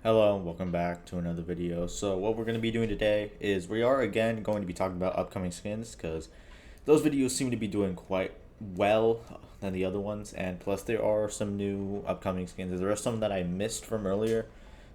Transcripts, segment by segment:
Hello, welcome back to another video. So what we're going to be doing today is we are again going to be talking about upcoming skins because those videos seem to be doing quite well than the other ones, and plus there are some new upcoming skins. There are some that I missed from earlier,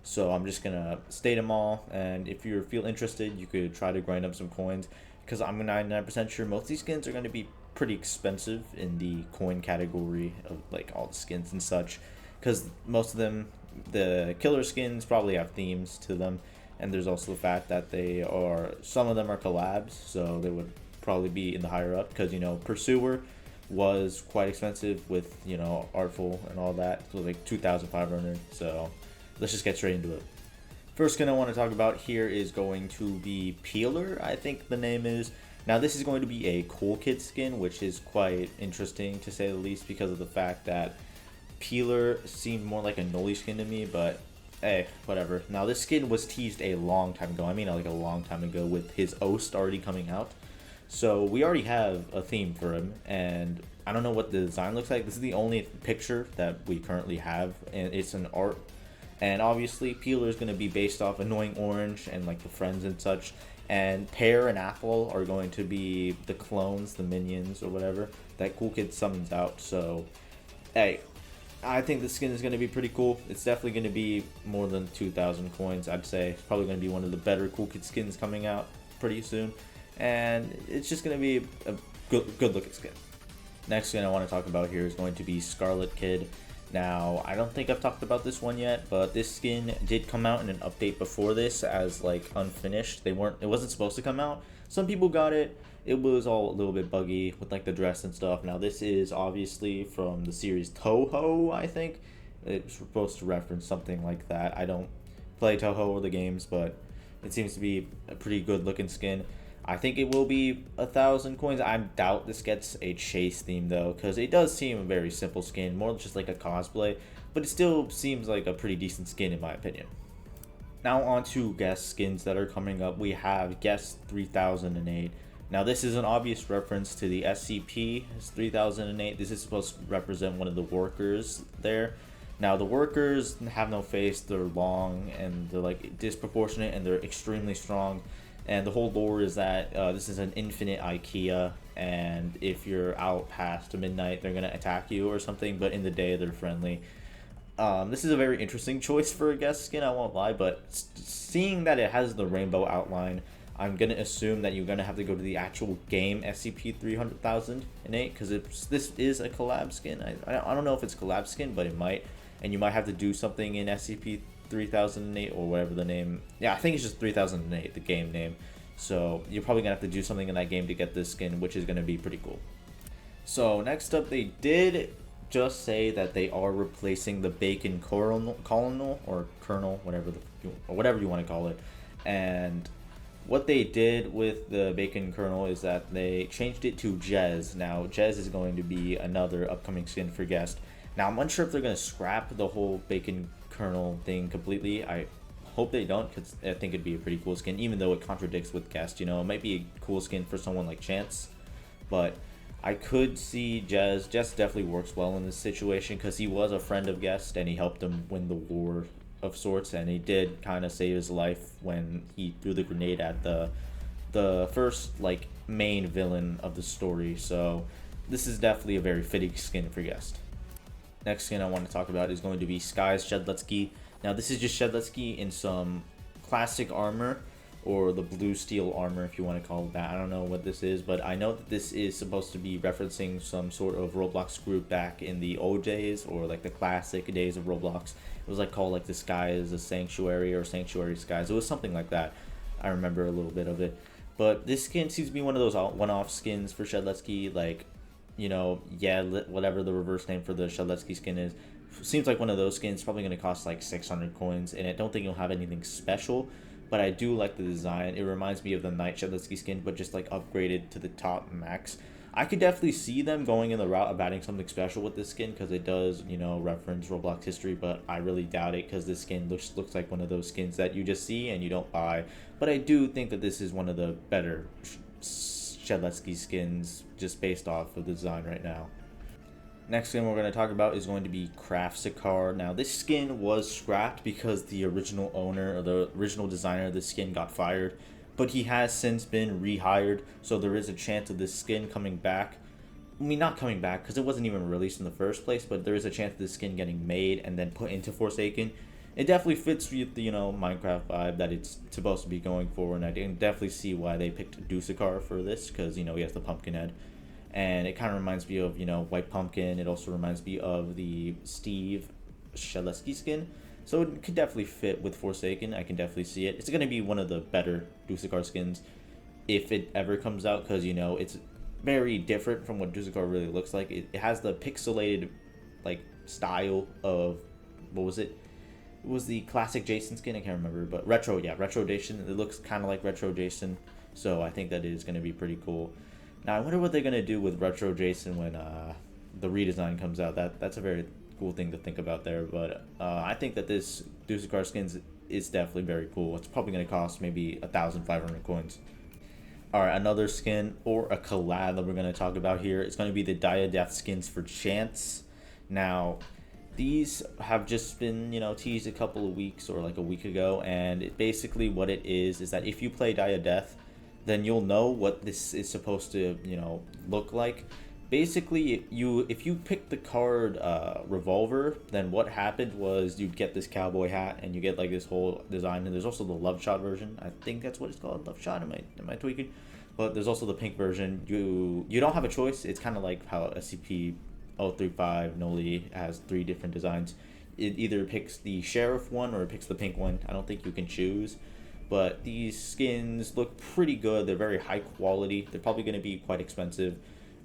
so I'm just gonna state them all, and if you feel interested you could try to grind up some coins because I'm 99% sure most of these skins are going to be pretty expensive in the coin category of like all the skins and such, because most of them, the killer skins, probably have themes to them, and there's also the fact that they are, some of them are collabs, so they would probably be in the higher up because Pursuer was quite expensive with Artful and all that, so like 2,500. So let's just get straight into it. First skin I want to talk about here is going to be Peeler, I think the name is. Now this is going to be a Cool Kid skin, which is quite interesting to say the least because of the fact that Peeler seemed more like a Noli skin to me, but hey, whatever. Now this skin was teased a long time ago, I mean like a long time ago, with his Oast already coming out. So we already have a theme for him, and I don't know what the design looks like. This is the only picture that we currently have, and it's an art. And obviously, Peeler is going to be based off Annoying Orange and like the friends and such. And Pear and Apple are going to be the clones, the minions or whatever that Cool Kid summons out. So, hey, I think the skin is going to be pretty cool. It's definitely going to be more than 2,000 coins, I'd say. It's probably going to be one of the better Cool Kid skins coming out pretty soon. And it's just going to be a good looking skin. Next skin I want to talk about here is going to be Scarlet Kid. Now, I don't think I've talked about this one yet, but this skin did come out in an update before this as like unfinished. It wasn't supposed to come out. Some people got it. It was all a little bit buggy with like the dress and stuff. Now this is obviously from the series Touhou, I think. It's supposed to reference something like that. I don't play Touhou or the games, but it seems to be a pretty good looking skin. I think it will be 1,000 coins. I doubt this gets a chase theme though, because it does seem a very simple skin, more just like a cosplay, but it still seems like a pretty decent skin in my opinion. Now on to guest skins that are coming up. We have Guest 3008. Now this is an obvious reference to the SCP 3008. This is supposed to represent one of the workers there. Now the workers have no face, they're long and they're like disproportionate and they're extremely strong. And the whole lore is that this is an infinite IKEA, and if you're out past midnight, they're gonna attack you or something. But in the day, they're friendly. This is a very interesting choice for a guest skin, I won't lie. But seeing that it has the rainbow outline, I'm gonna assume that you're gonna have to go to the actual game SCP 300,008 because this is a collab skin. I don't know if it's a collab skin, but it might, and you might have to do something in SCP 3008 or whatever the name. Yeah, I think it's just 3008, the game name. So you're probably gonna have to do something in that game to get this skin, which is gonna be pretty cool. So next up, they did just say that they are replacing the Bacon Colonel or Colonel, whatever you want to call it. And what they did with the Bacon Colonel is that they changed it to Jez. Now Jez is going to be another upcoming skin for Guest. Now I'm unsure if they're gonna scrap the whole Bacon Colonel thing completely. I hope they don't, because I think it'd be a pretty cool skin, even though it contradicts with Guest. It might be a cool skin for someone like Chance, but I could see Jez. Jez definitely works well in this situation because he was a friend of Guest and he helped him win the war of sorts, and he did kind of save his life when he threw the grenade at the first like main villain of the story. So this is definitely a very fitting skin for Guest. Next skin I want to talk about is going to be Sky's Shedletsky. Now this is just Shedletsky in some classic armor, or the blue steel armor if you want to call it that. I don't know what this is, but I know that this is supposed to be referencing some sort of Roblox group back in the old days, or like the classic days of Roblox. It was like called like the Skies a Sanctuary or Sanctuary Skies. It was something like that. I remember a little bit of it. But this skin seems to be one of those one-off skins for Shedletsky, like, yeah, whatever the reverse name for the Shedletsky skin is. Seems like one of those skins, probably going to cost like 600 coins, and I don't think you'll have anything special, but I do like the design. It reminds me of the Knight Shedletsky skin, but just like upgraded to the top max. I could definitely see them going in the route of adding something special with this skin because it does, reference Roblox history, but I really doubt it because this skin looks like one of those skins that you just see and you don't buy. But I do think that this is one of the better Shedletsky skins just based off of the design right now. Next skin we're going to talk about is going to be Craftsicar. Now this skin was scrapped because the original owner or the original designer of the skin got fired, but he has since been rehired, so there is a chance of this skin coming back. I mean, not coming back because it wasn't even released in the first place, but there is a chance of this skin getting made and then put into Forsaken. It definitely fits with the, Minecraft vibe that it's supposed to be going for, and I can definitely see why they picked Dusakar for this, because, he has the pumpkin head. And it kind of reminds me of, White Pumpkin. It also reminds me of the Steve Shaleski skin. So it could definitely fit with Forsaken. I can definitely see it. It's going to be one of the better Dusakar skins if it ever comes out, because, it's very different from what Dusakar really looks like. It has the pixelated, style of, what was it? It was the classic Jason skin, I can't remember, but Retro Jason. It looks kind of like Retro Jason, so I think that is going to be pretty cool. Now, I wonder what they're going to do with Retro Jason when the redesign comes out. That's a very cool thing to think about there, but I think that this Dusakar skins is definitely very cool. It's probably going to cost maybe 1,500 coins. Alright, another skin or a collab that we're going to talk about here is going to be the Diadeath skins for Chance. Now, these have just been, teased a couple of weeks or like a week ago, and basically what it is that if you play Diadeath, then you'll know what this is supposed to, look like. Basically, if you pick the card Revolver, then what happened was you'd get this cowboy hat, and you get like this whole design, and there's also the Love Shot version. I think that's what it's called, Love Shot. Am I tweaking? But there's also the pink version. You don't have a choice. It's kind of like how SCP-035 Noli has 3 different designs. It either picks the sheriff one or it picks the pink one. I don't think you can choose. But these skins look pretty good. They're very high quality. They're probably going to be quite expensive.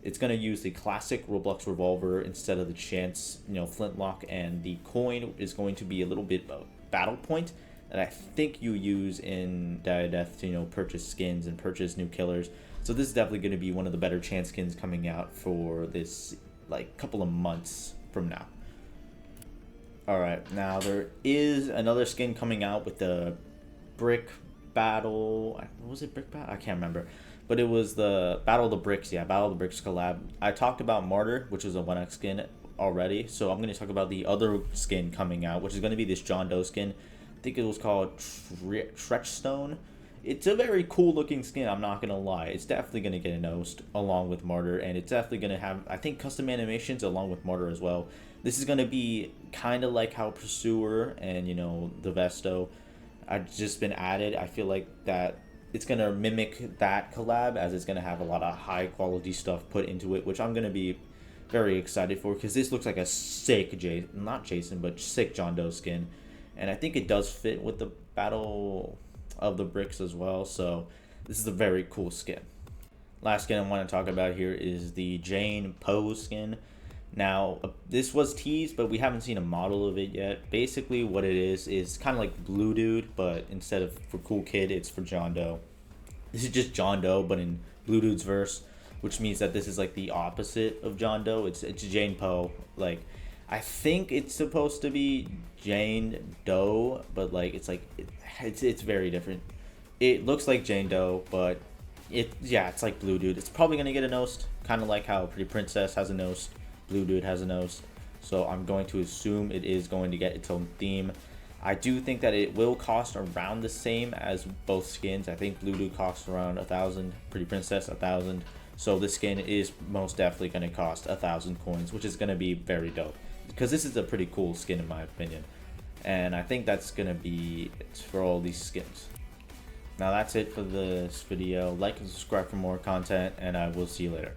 It's going to use the classic Roblox Revolver instead of the Chance, flintlock, and the coin is going to be a little bit of battle point that I think you use in Diadeath to, purchase skins and purchase new killers. So this is definitely going to be one of the better Chance skins coming out for this, couple of months from now. Alright, now there is another skin coming out with the Brick Battle. What was it? Brick Battle? I can't remember. But it was the Battle of the Bricks. Yeah, Battle of the Bricks collab. I talked about Martyr, which is a 1x skin already. So I'm going to talk about the other skin coming out, which is going to be this John Doe skin. I think it was called Treachstone. It's a very cool looking skin, I'm not going to lie. It's definitely going to get a nost along with Martyr. And it's definitely going to have, I think, custom animations along with Martyr as well. This is going to be kind of like how Pursuer and, the Vesto I've just been added. I feel like that it's going to mimic that collab, as it's going to have a lot of high quality stuff put into it, which I'm going to be very excited for, because this looks like a sick sick John Doe skin, and I think it does fit with the Battle of the Bricks as well, so this is a very cool skin. Last skin I want to talk about here is the Jane Poe skin. Now, this was teased, but we haven't seen a model of it yet. Basically, what it is kind of like Blue Dude, but instead of for Cool Kid, it's for John Doe. This is just John Doe, but in Blue Dude's verse, which means that this is like the opposite of John Doe. It's Jane Poe. I think it's supposed to be Jane Doe, but it's very different. It looks like Jane Doe, but it's like Blue Dude. It's probably gonna get a nost, kind of like how Pretty Princess has a nost. Blue Dude has a nost, so I'm going to assume it is going to get its own theme. I do think that it will cost around the same as both skins. I think Blue Dude costs around 1,000, Pretty Princess 1,000, so this skin is most definitely going to cost 1,000 coins, which is going to be very dope, because this is a pretty cool skin in my opinion. And I think that's going to be it for all these skins. Now that's it for this video. Like and subscribe for more content, and I will see you later.